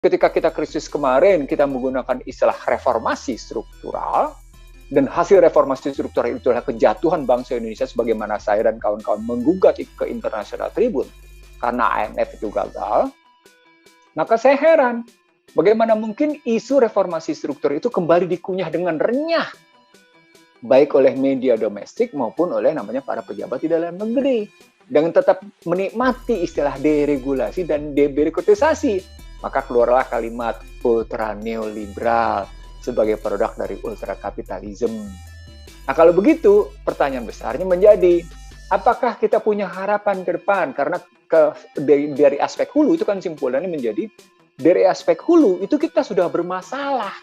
ketika kita krisis kemarin, kita menggunakan istilah reformasi struktural, dan hasil reformasi struktural itu adalah kejatuhan bangsa Indonesia sebagaimana saya dan kawan-kawan menggugat ke International Tribune karena IMF itu gagal, maka saya heran, bagaimana mungkin isu reformasi struktur itu kembali dikunyah dengan renyah, baik oleh media domestik maupun oleh namanya para pejabat di dalam negeri, dengan tetap menikmati istilah deregulasi dan debirokratisasi. Maka keluarlah kalimat ultra neoliberal sebagai produk dari ultra kapitalisme. Nah kalau begitu, pertanyaan besarnya menjadi, apakah kita punya harapan ke depan? Karena dari aspek hulu itu kan simpulannya menjadi, dari aspek hulu itu kita sudah bermasalah.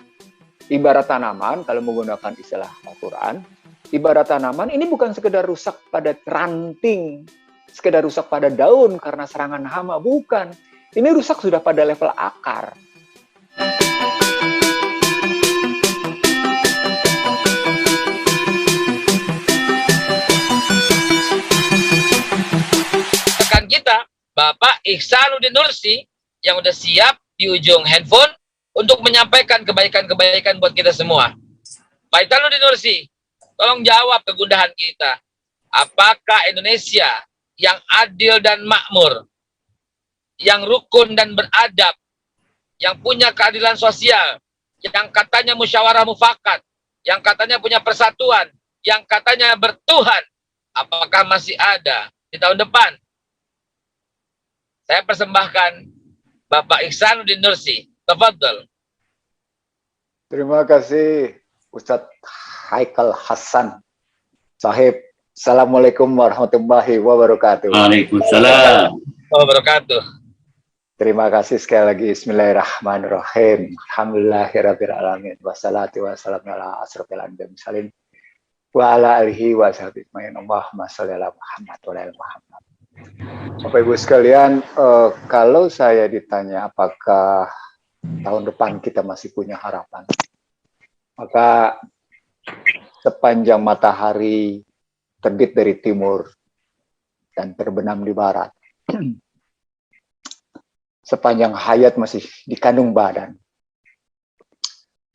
Ibarat tanaman, kalau menggunakan istilah Al-Quran, ibarat tanaman ini bukan sekedar rusak pada ranting, sekedar rusak pada daun karena serangan hama, bukan. Ini rusak sudah pada level akar. Rekan kita, Bapak Ihsanuddin Nursi, yang udah siap di ujung handphone untuk menyampaikan kebaikan-kebaikan buat kita semua. Pak Ihsanuddin Nursi, tolong jawab kegundahan kita. Apakah Indonesia yang adil dan makmur, yang rukun dan beradab, yang punya keadilan sosial, yang katanya musyawarah mufakat, yang katanya punya persatuan, yang katanya bertuhan, apakah masih ada di tahun depan? Saya persembahkan Bapak Ihsanuddin Nursi. Tafadhol. Terima kasih Ustadz Haikal Hasan. Sahib, Assalamualaikum warahmatullahi wabarakatuh. Waalaikumsalam Wabarakatuh. Terima kasih sekali lagi. Bismillahirrahmanirrahim. Alhamdulillahirrabbilalamin. Wassalatu wassalamu ala asrofil anbiya'i mursalin wa ala alihi wa sahbihi ajmain. Allahumma sholli ala Muhammad wa ala Muhammad. Bapak Ibu sekalian, kalau saya ditanya apakah tahun depan kita masih punya harapan, maka sepanjang matahari terbit dari timur dan terbenam di barat, sepanjang hayat masih dikandung badan,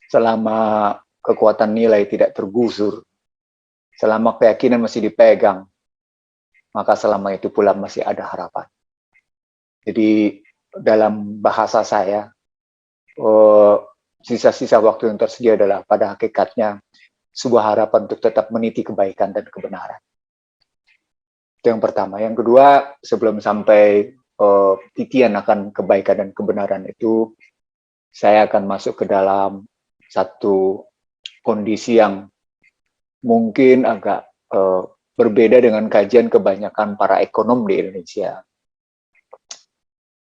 selama kekuatan nilai tidak tergusur, selama keyakinan masih dipegang, maka selama itu pula masih ada harapan. Jadi dalam bahasa saya, sisa-sisa waktu yang tersedia adalah pada hakikatnya sebuah harapan untuk tetap meniti kebaikan dan kebenaran. Itu yang pertama. Yang kedua, sebelum sampai titian akan kebaikan dan kebenaran itu, saya akan masuk ke dalam satu kondisi yang mungkin agak berbeda dengan kajian kebanyakan para ekonom di Indonesia.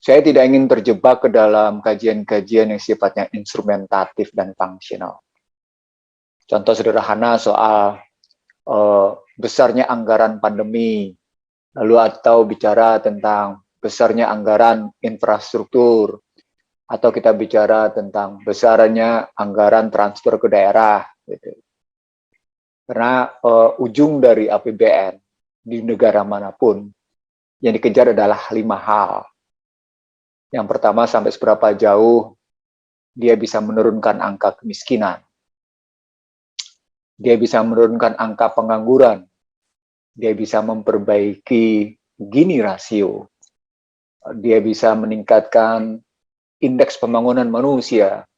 Saya tidak ingin terjebak ke dalam kajian-kajian yang sifatnya instrumentatif dan fungsional. Contoh sederhana soal besarnya anggaran pandemi, lalu atau bicara tentang besarnya anggaran infrastruktur, atau kita bicara tentang besarnya anggaran transfer ke daerah, gitu. Karena ujung dari APBN di negara manapun yang dikejar adalah 5 hal. Yang pertama, sampai seberapa jauh dia bisa menurunkan angka kemiskinan, dia bisa menurunkan angka pengangguran, dia bisa memperbaiki Gini rasio, dia bisa meningkatkan indeks pembangunan manusia,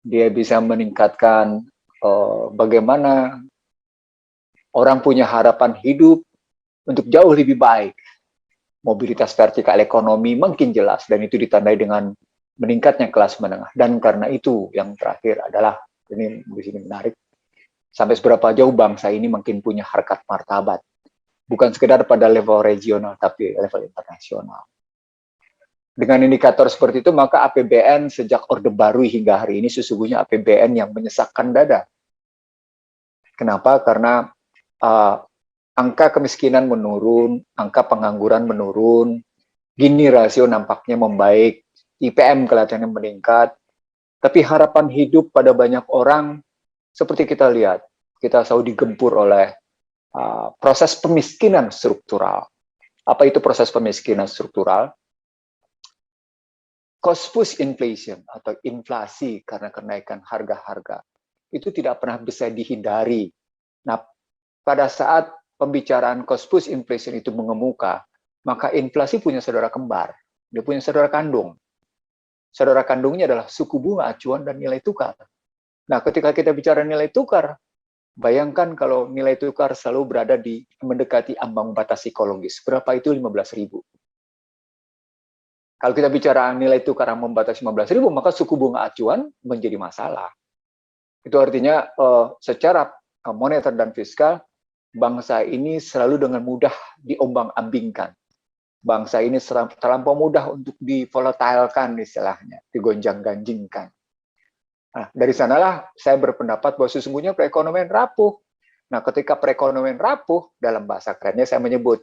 dia bisa meningkatkan bagaimana orang punya harapan hidup untuk jauh lebih baik. Mobilitas vertikal ekonomi makin jelas, dan itu ditandai dengan meningkatnya kelas menengah. Dan karena itu yang terakhir adalah, ini di sini menarik, sampai seberapa jauh bangsa ini makin punya harkat martabat. Bukan sekedar pada level regional, tapi level internasional. Dengan indikator seperti itu, maka APBN sejak Orde Baru hingga hari ini sesungguhnya APBN yang menyesakkan dada. Kenapa? Karena angka kemiskinan menurun, angka pengangguran menurun, Gini rasio nampaknya membaik, IPM kelihatannya meningkat, tapi harapan hidup pada banyak orang, seperti kita lihat, kita selalu digempur oleh proses pemiskinan struktural. Apa itu proses pemiskinan struktural? cost push inflation atau inflasi karena kenaikan harga-harga itu tidak pernah bisa dihindari. Nah, pada saat pembicaraan cost push inflation itu mengemuka, maka inflasi punya saudara kembar, dia punya saudara kandung. Saudara kandungnya adalah suku bunga acuan dan nilai tukar. Nah, ketika kita bicara nilai tukar, bayangkan kalau nilai tukar selalu berada di mendekati ambang batas psikologis. Berapa itu 15.000? Kalau kita bicara nilai tukar yang membatasi 15.000, maka suku bunga acuan menjadi masalah. Itu artinya secara moneter dan fiskal, bangsa ini selalu dengan mudah diombang-ambingkan. Bangsa ini terlampau mudah untuk divolatilekan istilahnya, digonjang-ganjingkan. Nah, dari sanalah saya berpendapat bahwa sesungguhnya perekonomian rapuh. Nah, ketika perekonomian rapuh, dalam bahasa kerennya saya menyebut,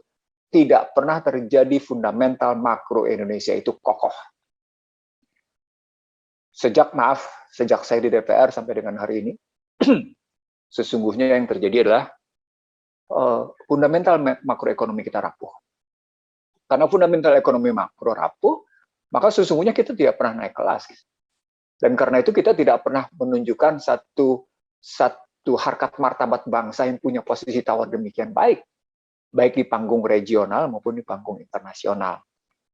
tidak pernah terjadi fundamental makro Indonesia itu kokoh. Sejak saya di DPR sampai dengan hari ini, sesungguhnya yang terjadi adalah fundamental makroekonomi kita rapuh. Karena fundamental ekonomi makro rapuh, maka sesungguhnya kita tidak pernah naik kelas. Dan karena itu kita tidak pernah menunjukkan satu harkat martabat bangsa yang punya posisi tawar demikian baik di panggung regional maupun di panggung internasional.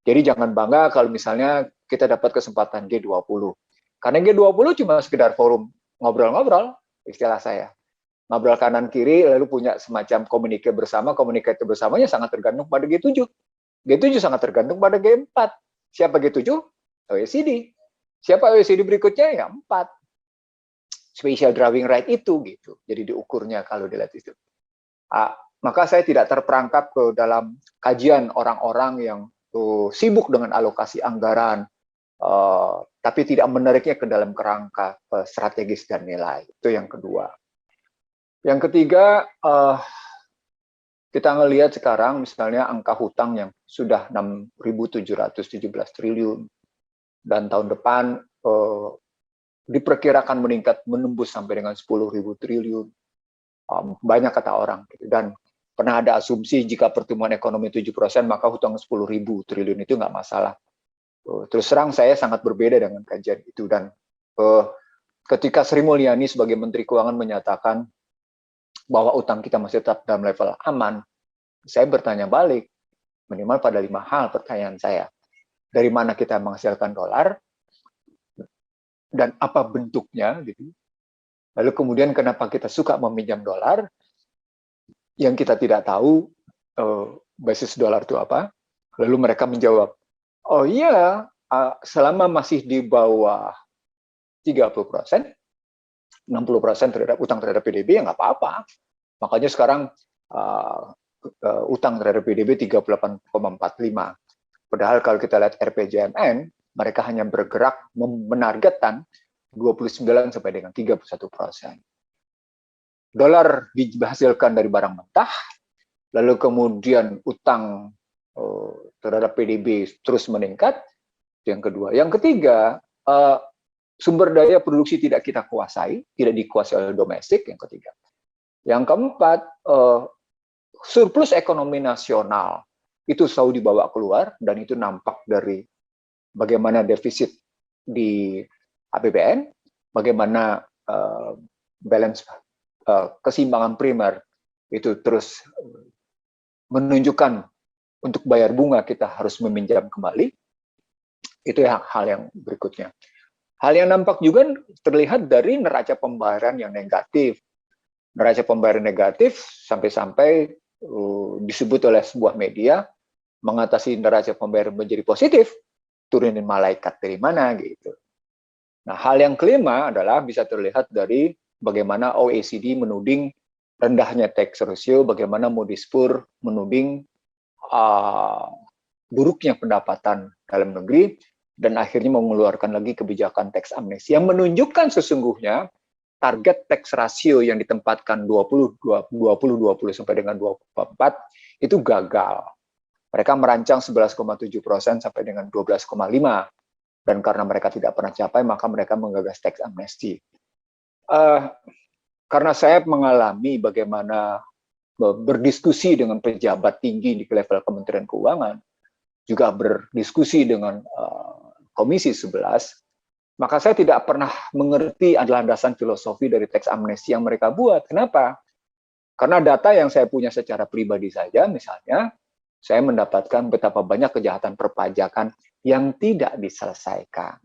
Jadi jangan bangga kalau misalnya kita dapat kesempatan G20. Karena G20 cuma sekedar forum ngobrol-ngobrol, istilah saya. Ngobrol kanan kiri, lalu punya semacam komunike bersama, komunikasi bersamanya sangat tergantung pada G7. G7 sangat tergantung pada G4. Siapa G7? OECD. Siapa OECD berikutnya? Ya 4. Special drawing right itu gitu. Jadi diukurnya kalau dilihat itu. Maka saya tidak terperangkap ke dalam kajian orang-orang yang sibuk dengan alokasi anggaran, tapi tidak menariknya ke dalam kerangka strategis dan nilai. Itu yang kedua. Yang ketiga, kita ngelihat sekarang misalnya angka hutang yang sudah 6.717 triliun, dan tahun depan diperkirakan meningkat menembus sampai dengan 10.000 triliun. Banyak kata orang. Dan pernah ada asumsi jika pertumbuhan ekonomi 7%, maka hutang 10.000 triliun itu nggak masalah. Terus terang saya sangat berbeda dengan kajian itu. Dan ketika Sri Mulyani sebagai Menteri Keuangan menyatakan bahwa utang kita masih tetap dalam level aman, saya bertanya balik, minimal pada 5 hal pertanyaan saya. Dari mana kita menghasilkan dolar, dan apa bentuknya, gitu. Lalu kemudian kenapa kita suka meminjam dolar, yang kita tidak tahu basis dolar itu apa. Lalu mereka menjawab, oh iya, selama masih di bawah 30%, 60% terhadap utang terhadap PDB, ya nggak apa-apa. Makanya sekarang utang terhadap PDB 38,45. Padahal kalau kita lihat RPJMN, mereka hanya bergerak menargetkan 29 sampai dengan 31%. Dolar dihasilkan dari barang mentah, lalu kemudian utang terhadap PDB terus meningkat. Yang kedua. Yang ketiga, sumber daya produksi tidak kita kuasai, tidak dikuasai oleh domestik. Yang ketiga. Yang keempat, surplus ekonomi nasional itu selalu dibawa keluar, dan itu nampak dari bagaimana defisit di APBN, bagaimana balance keseimbangan primer itu terus menunjukkan untuk bayar bunga kita harus meminjam kembali. Itu hal yang berikutnya. Hal yang nampak juga terlihat dari neraca pembayaran yang negatif. Neraca pembayaran negatif sampai-sampai disebut oleh sebuah media mengatasi neraca pembayaran menjadi positif, turunin malaikat dari mana gitu. Nah, hal yang kelima adalah bisa terlihat dari bagaimana OECD menuding rendahnya tax ratio, bagaimana Moody's Pur menuding buruknya pendapatan dalam negeri, dan akhirnya mengeluarkan lagi kebijakan tax amnesty yang menunjukkan sesungguhnya target tax ratio yang ditempatkan 20 sampai dengan 24 itu gagal. Mereka merancang 11,7% sampai dengan 12,5%. Dan karena mereka tidak pernah capai, maka mereka menggagas tax amnesty. Karena saya mengalami bagaimana berdiskusi dengan pejabat tinggi di level Kementerian Keuangan, juga berdiskusi dengan Komisi 11, maka saya tidak pernah mengerti landasan filosofi dari teks amnesti yang mereka buat. Kenapa? Karena data yang saya punya secara pribadi saja, misalnya, saya mendapatkan betapa banyak kejahatan perpajakan yang tidak diselesaikan.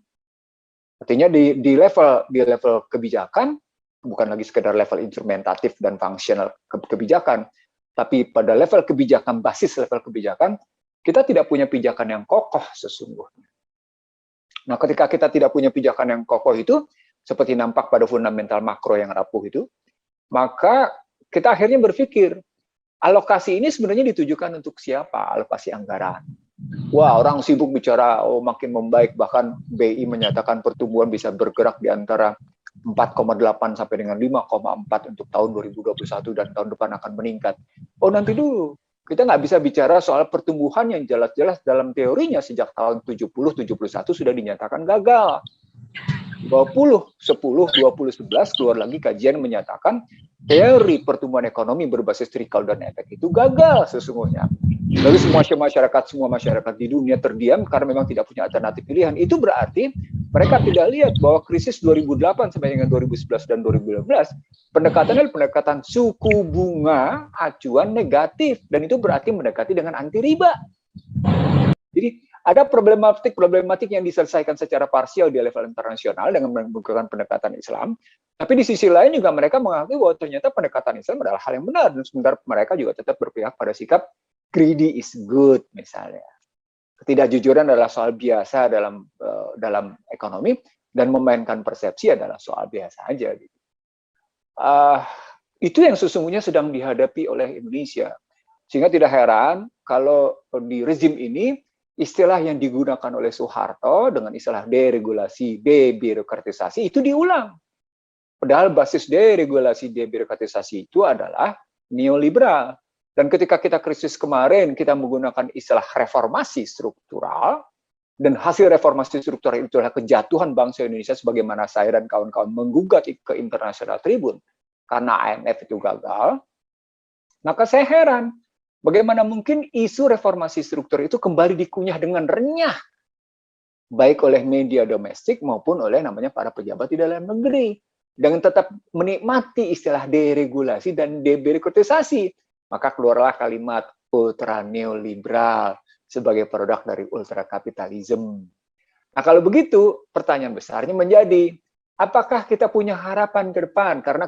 Artinya di level kebijakan, bukan lagi sekedar level instrumentatif dan fungsional kebijakan, tapi pada level kebijakan, basis level kebijakan, kita tidak punya pijakan yang kokoh sesungguhnya. Nah, ketika kita tidak punya pijakan yang kokoh itu, seperti nampak pada fundamental makro yang rapuh itu, maka kita akhirnya berpikir, alokasi ini sebenarnya ditujukan untuk siapa? Alokasi anggaran. Wah, orang sibuk bicara, oh makin membaik, bahkan BI menyatakan pertumbuhan bisa bergerak di antara 4,8 sampai dengan 5,4 untuk tahun 2021 dan tahun depan akan meningkat. Oh, nanti dulu. Kita nggak bisa bicara soal pertumbuhan yang jelas-jelas dalam teorinya sejak tahun 70-71 sudah dinyatakan gagal. 20, 10, 20, 11 keluar lagi kajian menyatakan teori pertumbuhan ekonomi berbasis trickle down effect itu gagal sesungguhnya. Lalu semua masyarakat di dunia terdiam karena memang tidak punya alternatif pilihan. Itu berarti mereka tidak lihat bahwa krisis 2008 sampai dengan 2011 dan 2012 pendekatannya pendekatan suku bunga acuan negatif, dan itu berarti mendekati dengan anti riba. Jadi ada problematik yang diselesaikan secara parsial di level internasional dengan menggunakan pendekatan Islam, tapi di sisi lain juga mereka mengakui bahwa ternyata pendekatan Islam adalah hal yang benar, dan sementara mereka juga tetap berpihak pada sikap greedy is good misalnya. Ketidakjujuran adalah soal biasa dalam ekonomi, dan memainkan persepsi adalah soal biasa aja. Gitu. Itu yang sesungguhnya sedang dihadapi oleh Indonesia. Sehingga tidak heran kalau di rezim ini istilah yang digunakan oleh Soeharto dengan istilah deregulasi, debirokratisasi itu diulang. Padahal basis deregulasi, debirokratisasi itu adalah neoliberal. Dan ketika kita krisis kemarin, kita menggunakan istilah reformasi struktural, dan hasil reformasi struktural itu adalah kejatuhan bangsa Indonesia sebagaimana saya dan kawan-kawan menggugat ke International Tribune karena IMF itu gagal, maka saya heran, bagaimana mungkin isu reformasi struktur itu kembali dikunyah dengan renyah, baik oleh media domestik maupun oleh namanya para pejabat di dalam negeri, dengan tetap menikmati istilah deregulasi dan debirokratisasi. Maka keluarlah kalimat ultra neoliberal sebagai produk dari ultra kapitalisme. Nah, kalau begitu, pertanyaan besarnya menjadi, apakah kita punya harapan ke depan? Karena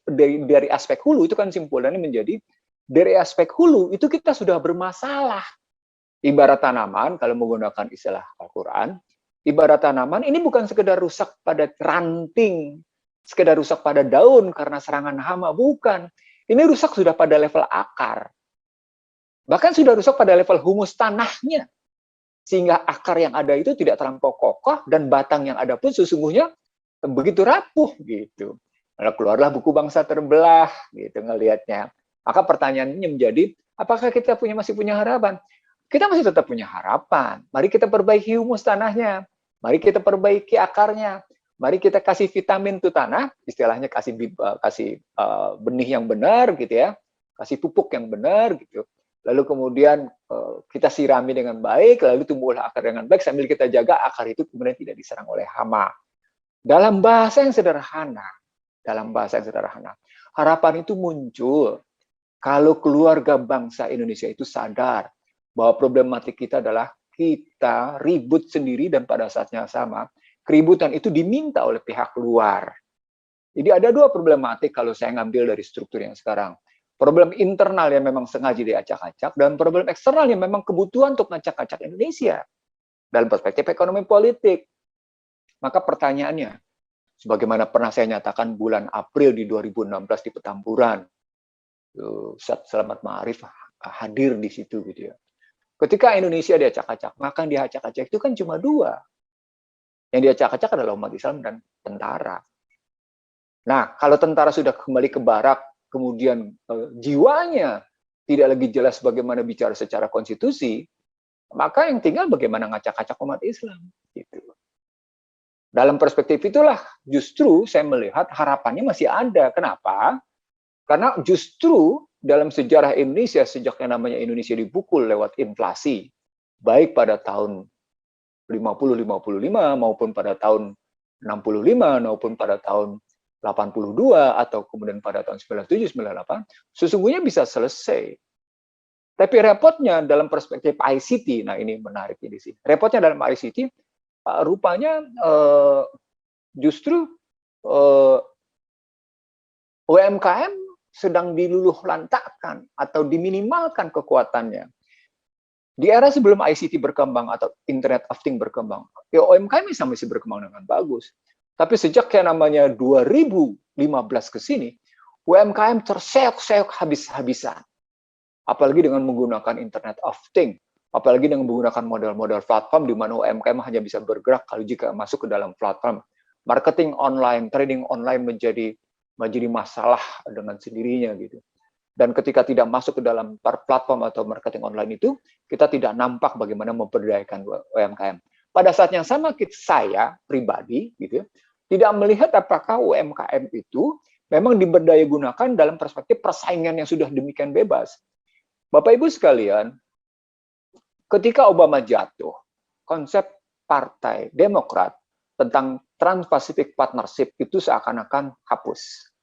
dari aspek hulu itu kan simpulannya menjadi, dari aspek hulu itu kita sudah bermasalah. Ibarat tanaman, kalau menggunakan istilah Al-Quran, ibarat tanaman ini bukan sekedar rusak pada ranting, sekedar rusak pada daun karena serangan hama, bukan. Ini rusak sudah pada level akar. Bahkan sudah rusak pada level humus tanahnya. Sehingga akar yang ada itu tidak terlampau kokoh, dan batang yang ada pun sesungguhnya begitu rapuh gitu. Lalu keluarlah buku Bangsa Terbelah gitu ngelihatnya. Maka pertanyaannya menjadi, apakah kita masih punya harapan? Kita masih tetap punya harapan. Mari kita perbaiki humus tanahnya. Mari kita perbaiki akarnya. Mari kita kasih vitamin tuh tanah, istilahnya kasih benih yang benar gitu ya, kasih pupuk yang benar gitu. Lalu kemudian kita sirami dengan baik, lalu tumbuhlah akar dengan baik sambil kita jaga akar itu kemudian tidak diserang oleh hama. Dalam bahasa yang sederhana, harapan itu muncul kalau keluarga bangsa Indonesia itu sadar bahwa problematik kita adalah kita ribut sendiri, dan pada saatnya sama keributan itu diminta oleh pihak luar. Jadi ada dua problematik kalau saya ngambil dari struktur yang sekarang. Problem internal yang memang sengaja diacak-acak, dan problem eksternal yang memang kebutuhan untuk ngacak-acak Indonesia dalam perspektif ekonomi politik. Maka pertanyaannya, sebagaimana pernah saya nyatakan bulan April di 2016 di Petamburan, Ustaz Selamat Ma'arif hadir di situ gitu ya. Ketika Indonesia diacak-acak, maka yang diacak-acak itu kan cuma dua. Yang diacak-acak adalah umat Islam dan tentara. Nah, kalau tentara sudah kembali ke barak, kemudian jiwanya tidak lagi jelas bagaimana bicara secara konstitusi, maka yang tinggal bagaimana ngacak-acak umat Islam. Gitu. Dalam perspektif itulah justru saya melihat harapannya masih ada. Kenapa? Karena justru dalam sejarah Indonesia, sejak yang namanya Indonesia dipukul lewat inflasi, baik pada tahun 50-55 maupun pada tahun 65 maupun pada tahun 82 atau kemudian pada tahun 97-98 sesungguhnya bisa selesai. Tapi repotnya dalam perspektif ICT, nah ini menarik di sini. Repotnya dalam ICT rupanya justru UMKM sedang diluluh lantakkan atau diminimalkan kekuatannya. Di era sebelum ICT berkembang atau Internet of Things berkembang, ya UMKM bisa masih berkembang dengan bagus. Tapi sejak yang namanya 2015 ke sini, UMKM terseok-seok habis-habisan. Apalagi dengan menggunakan Internet of Things, apalagi dengan menggunakan model-model platform di mana UMKM hanya bisa bergerak kalau jika masuk ke dalam platform. Marketing online, trading online menjadi masalah dengan sendirinya gitu. Dan ketika tidak masuk ke dalam platform atau marketing online itu, kita tidak nampak bagaimana memberdayakan UMKM. Pada saat yang sama, saya pribadi gitu, tidak melihat apakah UMKM itu memang diberdayagunakan dalam perspektif persaingan yang sudah demikian bebas. Bapak Ibu sekalian, ketika Obama jatuh, konsep Partai Demokrat tentang Trans-Pacific Partnership itu seakan-akan hapus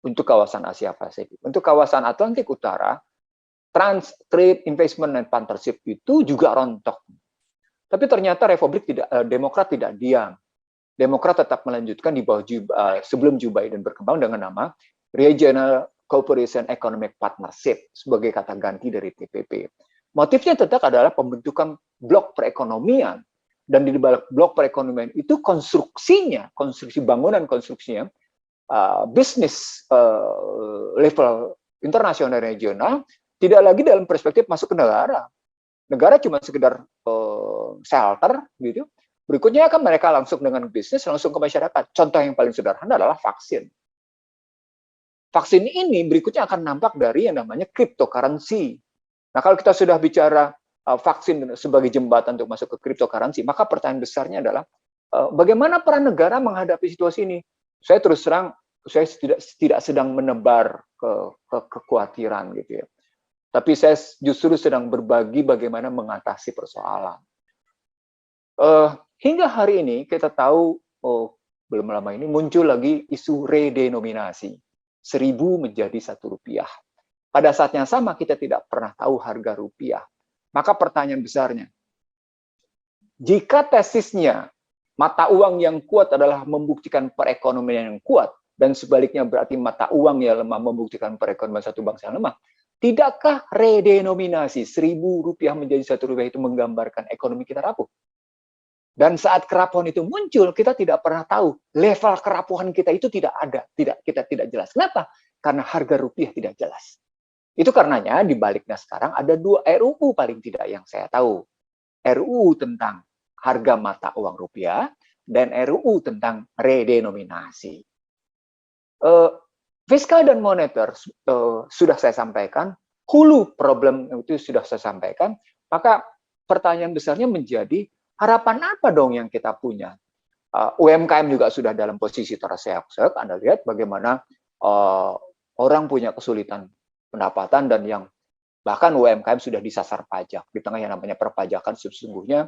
untuk kawasan Asia Pasifik. Untuk kawasan Atlantik Utara, Trade Investment and Partnership itu juga rontok. Tapi ternyata Demokrat tidak diam. Demokrat tetap melanjutkan di bawah sebelum Joe Biden berkembang dengan nama Regional Cooperation Economic Partnership sebagai kata ganti dari TPP. Motifnya tetap adalah pembentukan blok perekonomian, dan di balik blok perekonomian itu konstruksi bangunan konstruksinya bisnis level internasional regional tidak lagi dalam perspektif masuk ke negara. Negara cuma sekedar shelter gitu. Berikutnya kan mereka langsung dengan bisnis langsung ke masyarakat. Contoh yang paling sederhana adalah vaksin. Vaksin ini berikutnya akan nampak dari yang namanya cryptocurrency. Nah, kalau kita sudah bicara vaksin sebagai jembatan untuk masuk ke cryptocurrency, maka pertanyaan besarnya adalah bagaimana peran negara menghadapi situasi ini? Saya terus terang, saya tidak sedang menebar kekhawatiran gitu ya. Tapi saya justru sedang berbagi bagaimana mengatasi persoalan. Hingga hari ini kita tahu, belum lama ini muncul lagi isu redenominasi. 1.000 menjadi 1 rupiah. Pada saat yang sama kita tidak pernah tahu harga rupiah. Maka pertanyaan besarnya, jika tesisnya mata uang yang kuat adalah membuktikan perekonomian yang kuat, dan sebaliknya berarti mata uang yang lemah membuktikan perekonomian satu bangsa yang lemah, tidakkah redenominasi 1.000 rupiah menjadi 1 rupiah itu menggambarkan ekonomi kita rapuh? Dan saat kerapuhan itu muncul, kita tidak pernah tahu level kerapuhan kita itu tidak ada, kita tidak jelas. Kenapa? Karena harga rupiah tidak jelas. Itu karenanya di baliknya sekarang ada 2 RUU paling tidak yang saya tahu. RUU tentang harga mata uang rupiah dan RUU tentang redenominasi. Fiskal dan moneter sudah saya sampaikan, hulu problem itu sudah saya sampaikan, maka pertanyaan besarnya menjadi harapan apa dong yang kita punya? UMKM juga sudah dalam posisi terseok-seok. Anda lihat bagaimana orang punya kesulitan pendapatan dan yang bahkan UMKM sudah disasar pajak. Di tengah yang namanya perpajakan sesungguhnya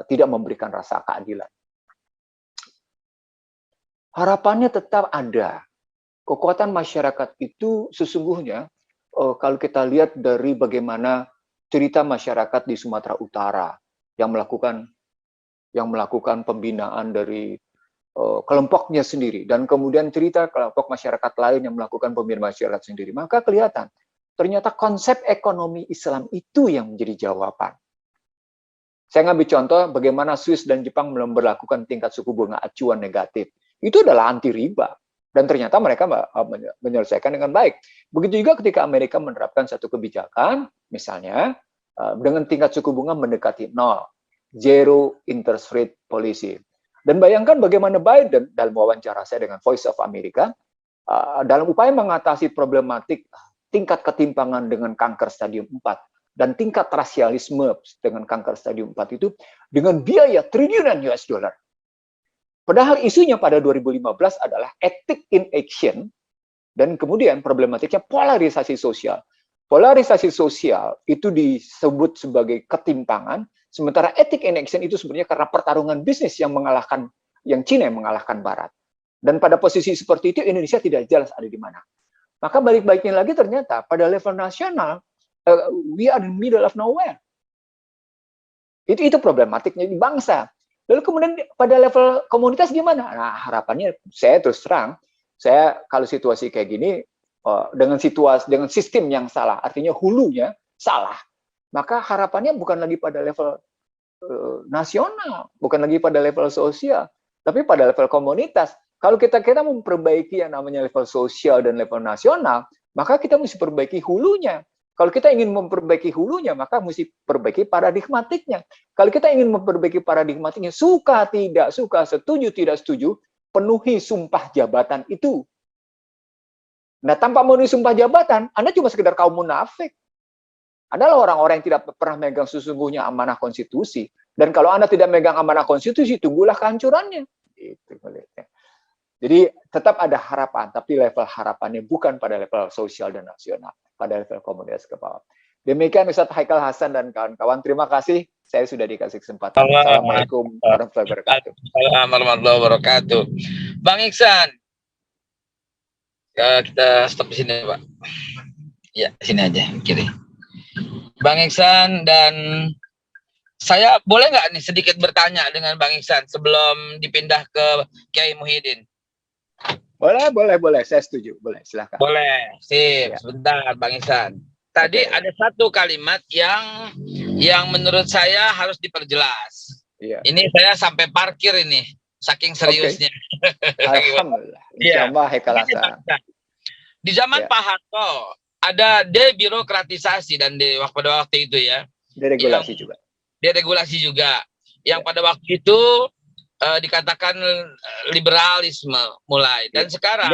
tidak memberikan rasa keadilan. Harapannya tetap ada. Kekuatan masyarakat itu sesungguhnya kalau kita lihat dari bagaimana cerita masyarakat di Sumatera Utara yang melakukan pembinaan dari kelompoknya sendiri, dan kemudian cerita kelompok masyarakat lain yang melakukan pembinaan masyarakat sendiri, maka kelihatan ternyata konsep ekonomi Islam itu yang menjadi jawaban. Saya ngambil contoh bagaimana Swiss dan Jepang memberlakukan tingkat suku bunga acuan negatif. Itu adalah anti riba. Dan ternyata mereka menyelesaikan dengan baik. Begitu juga ketika Amerika menerapkan satu kebijakan, misalnya dengan tingkat suku bunga mendekati 0, zero interest rate policy. Dan bayangkan bagaimana Biden dalam wawancara saya dengan Voice of America, dalam upaya mengatasi problematik tingkat ketimpangan dengan kanker stadium 4 dan tingkat rasialisme dengan kanker stadium 4 itu dengan biaya triliunan US dollar. Padahal isunya pada 2015 adalah ethic in action, dan kemudian problematiknya polarisasi sosial. Polarisasi sosial itu disebut sebagai ketimpangan Sementara etik in action itu sebenarnya karena pertarungan bisnis yang Cina yang mengalahkan Barat. Dan pada posisi seperti itu Indonesia tidak jelas ada di mana. Maka balik-baliknya lagi ternyata pada level nasional we are in the middle of nowhere. Itu problematiknya di bangsa. Lalu kemudian pada level komunitas gimana? Nah, harapannya saya terus terang, saya kalau situasi kayak gini dengan sistem yang salah, artinya hulunya salah, maka harapannya bukan lagi pada level nasional, bukan lagi pada level sosial, tapi pada level komunitas. Kalau kita memperbaiki yang namanya level sosial dan level nasional, maka kita mesti perbaiki hulunya. Kalau kita ingin memperbaiki hulunya, maka mesti perbaiki paradigmatiknya. Kalau kita ingin memperbaiki paradigmatiknya, suka tidak suka, setuju tidak setuju, penuhi sumpah jabatan itu. Nah, tanpa memenuhi sumpah jabatan, Anda cuma sekedar kaum munafik. Adalah orang-orang yang tidak pernah megang sesungguhnya amanah konstitusi. Dan kalau Anda tidak megang amanah konstitusi, tunggulah kehancurannya. Itu melihatnya. Jadi tetap ada harapan, tapi level harapannya bukan pada level sosial dan nasional, pada level komunitas ke bawah. Demikian Ustadz Haikal Hasan dan kawan-kawan. Terima kasih, saya sudah dikasih kesempatan. Assalamualaikum warahmatullahi wabarakatuh. Assalamualaikum warahmatullahi wabarakatuh. Bang Iksan, kita stop di sini, Pak. Ya, sini aja, kiri. Bang Iksan dan saya boleh nggak nih sedikit bertanya dengan Bang Iksan sebelum dipindah ke Kiai Muhyiddin? Boleh. Saya setuju. Boleh, silakan. Boleh, sip. Ya. Sebentar, Bang Iksan. Tadi ada satu kalimat yang menurut saya harus diperjelas. Ya. Ini saya sampai parkir ini, saking seriusnya. Alhamdulillah. Insyaallah Haikal Hasan. Di zaman Pak Harto ada debirokratisasi dan pada waktu itu ya. Deregulasi juga. Yang pada waktu itu dikatakan liberalisme mulai dan sekarang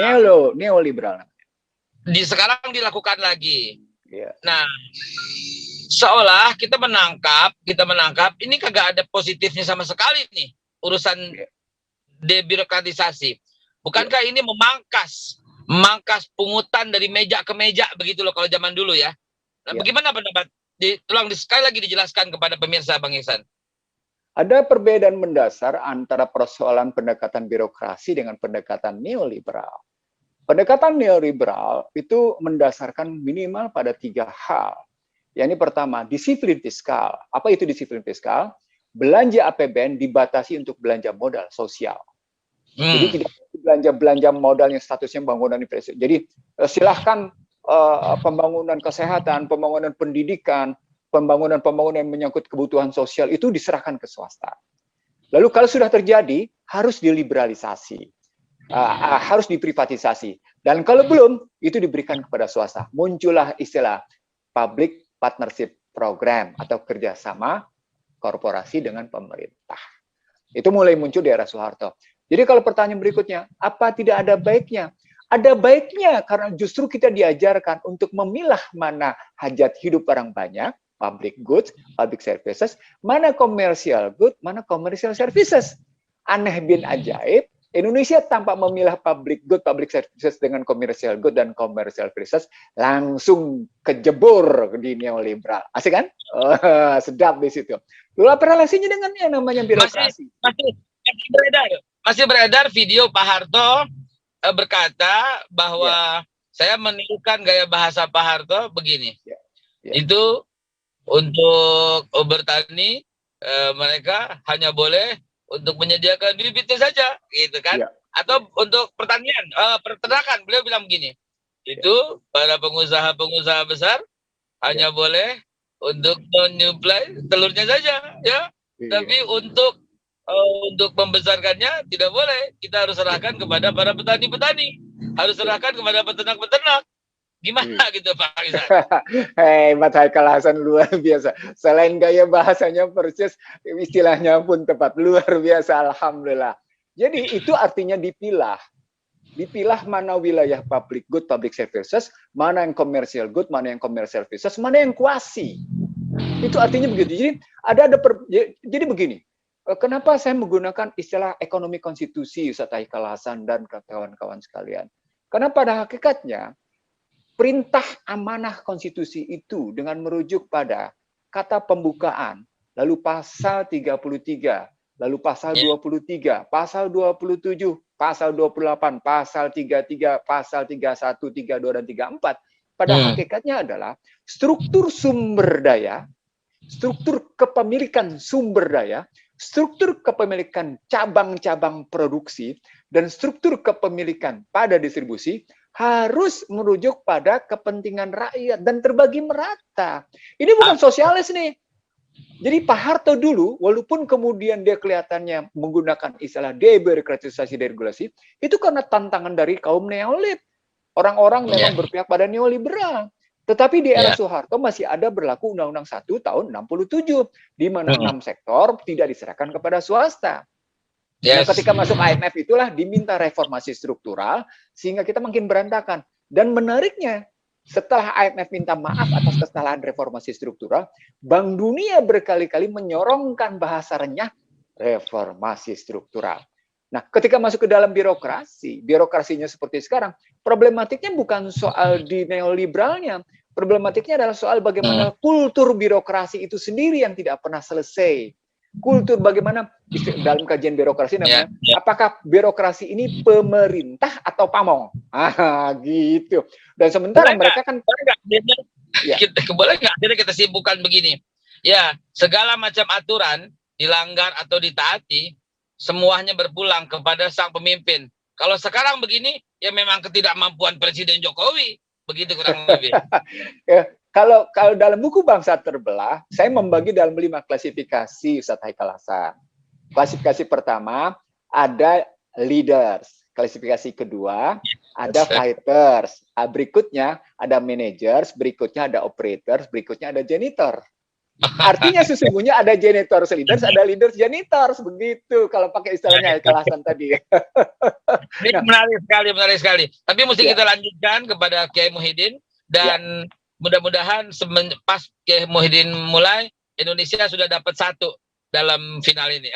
neoliberal. Sekarang dilakukan lagi. Yeah. Nah, seolah kita menangkap ini kagak ada positifnya sama sekali nih urusan debirokratisasi. Bukankah ini memangkas pungutan dari meja ke meja begitu loh kalau zaman dulu ya. Nah, bagaimana pendapat? Tolong sekali lagi dijelaskan kepada pemirsa Bang Iksan. Ada perbedaan mendasar antara persoalan pendekatan birokrasi dengan pendekatan neoliberal. Pendekatan neoliberal itu mendasarkan minimal pada 3 hal. Yang pertama, disiplin fiskal. Apa itu disiplin fiskal? Belanja APBN dibatasi untuk belanja modal sosial. Jadi tidak belanja modal yang statusnya bangunan infrastruktur. Jadi silahkan pembangunan kesehatan, pembangunan pendidikan, pembangunan yang menyangkut kebutuhan sosial itu diserahkan ke swasta. Lalu kalau sudah terjadi, harus diliberalisasi, harus diprivatisasi. Dan kalau belum, itu diberikan kepada swasta. Muncullah istilah public partnership program atau kerjasama korporasi dengan pemerintah. Itu mulai muncul di era Soeharto. Jadi kalau pertanyaan berikutnya, apa tidak ada baiknya? Ada baiknya karena justru kita diajarkan untuk memilah mana hajat hidup orang banyak, public goods, public services, mana commercial good, mana commercial services. Aneh bin ajaib, Indonesia tanpa memilah public good, public services dengan commercial good dan commercial services, langsung kejebur di neoliberal. Asik kan? Sedap di situ. Lalu apa relasinya dengan yang namanya birokrasi? Masih beredar video Pak Harto berkata bahwa saya menirukan gaya bahasa Pak Harto begini. Itu untuk bertani mereka hanya boleh untuk menyediakan bibitnya saja, gitu kan? Atau untuk pertanian, peternakan, beliau bilang begini. Itu para pengusaha besar hanya boleh untuk menyuplai telurnya saja, ya. Tapi untuk membesarkannya tidak boleh. Kita harus serahkan kepada para petani-petani, harus serahkan kepada peternak-peternak. Gimana gitu Pak Iksan? Hebat Haikal Hasan, luar biasa. Selain gaya bahasanya persis, istilahnya pun tepat, luar biasa, alhamdulillah. Jadi itu artinya dipilah. Dipilah mana wilayah public good, public services, mana yang commercial good, mana yang commercial services, mana yang kuasi. Itu artinya begitu. Jadi jadi begini. Kenapa saya menggunakan istilah ekonomi konstitusi, Ustaz Haikal Hasan dan kawan-kawan sekalian? Karena pada hakikatnya perintah amanah konstitusi itu dengan merujuk pada kata pembukaan lalu pasal 33, lalu pasal Ya. 23, pasal 27, pasal 28, pasal 33, pasal 31, 32, dan 34, pada hakikatnya adalah struktur sumber daya, struktur kepemilikan sumber daya, struktur kepemilikan cabang-cabang produksi, dan struktur kepemilikan pada distribusi harus merujuk pada kepentingan rakyat dan terbagi merata. Ini bukan sosialis nih. Jadi Pak Harto dulu, walaupun kemudian dia kelihatannya menggunakan istilah debirokratisasi deregulasi, itu karena tantangan dari kaum neolib. Orang-orang memang berpihak pada neoliberal. Tetapi di era Soeharto masih ada berlaku Undang-Undang 1 tahun 67, di mana 6 sektor tidak diserahkan kepada swasta. Nah, ketika masuk IMF itulah diminta reformasi struktural, sehingga kita makin berantakan. Dan menariknya, setelah IMF minta maaf atas kesalahan reformasi struktural, Bank Dunia berkali-kali menyorongkan bahasa renyah reformasi struktural. Nah, ketika masuk ke dalam birokrasi, birokrasinya seperti sekarang, problematiknya bukan soal di neoliberalnya, problematiknya adalah soal bagaimana kultur birokrasi itu sendiri yang tidak pernah selesai. Kultur bagaimana dalam kajian birokrasi namanya, apakah birokrasi ini pemerintah atau pamong? Gitu. Dan sementara mereka kan boleh nggak akhirnya kita simpulkan begini, ya segala macam aturan dilanggar atau ditaati, semuanya berpulang kepada sang pemimpin. Kalau sekarang begini, ya memang ketidakmampuan Presiden Jokowi, begitu kurang lebih. Kalau dalam buku Bangsa Terbelah, saya membagi dalam 5 klasifikasi, Ustadz Haikal Hasan. Klasifikasi pertama, ada leaders. Klasifikasi kedua, ada fighters. Berikutnya, ada managers. Berikutnya, ada operators. Berikutnya, ada janitor. Artinya sesungguhnya ada janitors leaders, ada leaders janitors. Begitu, kalau pakai istilahnya Haikal Hasan tadi. Ini menarik sekali. Tapi mesti kita lanjutkan kepada Kiai Muhyiddin. Dan mudah-mudahan pas Kiai Muhyiddin mulai, Indonesia sudah dapat 1 dalam final ini.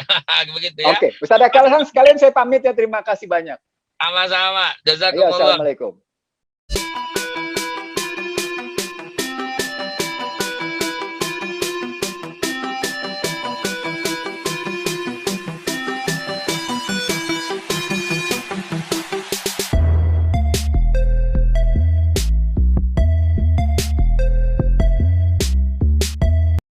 Begitu ya. Oke, Ustadz Haikal Hasan sekalian saya pamit ya. Terima kasih banyak. Sama-sama. Jazakumullah. Assalamualaikum.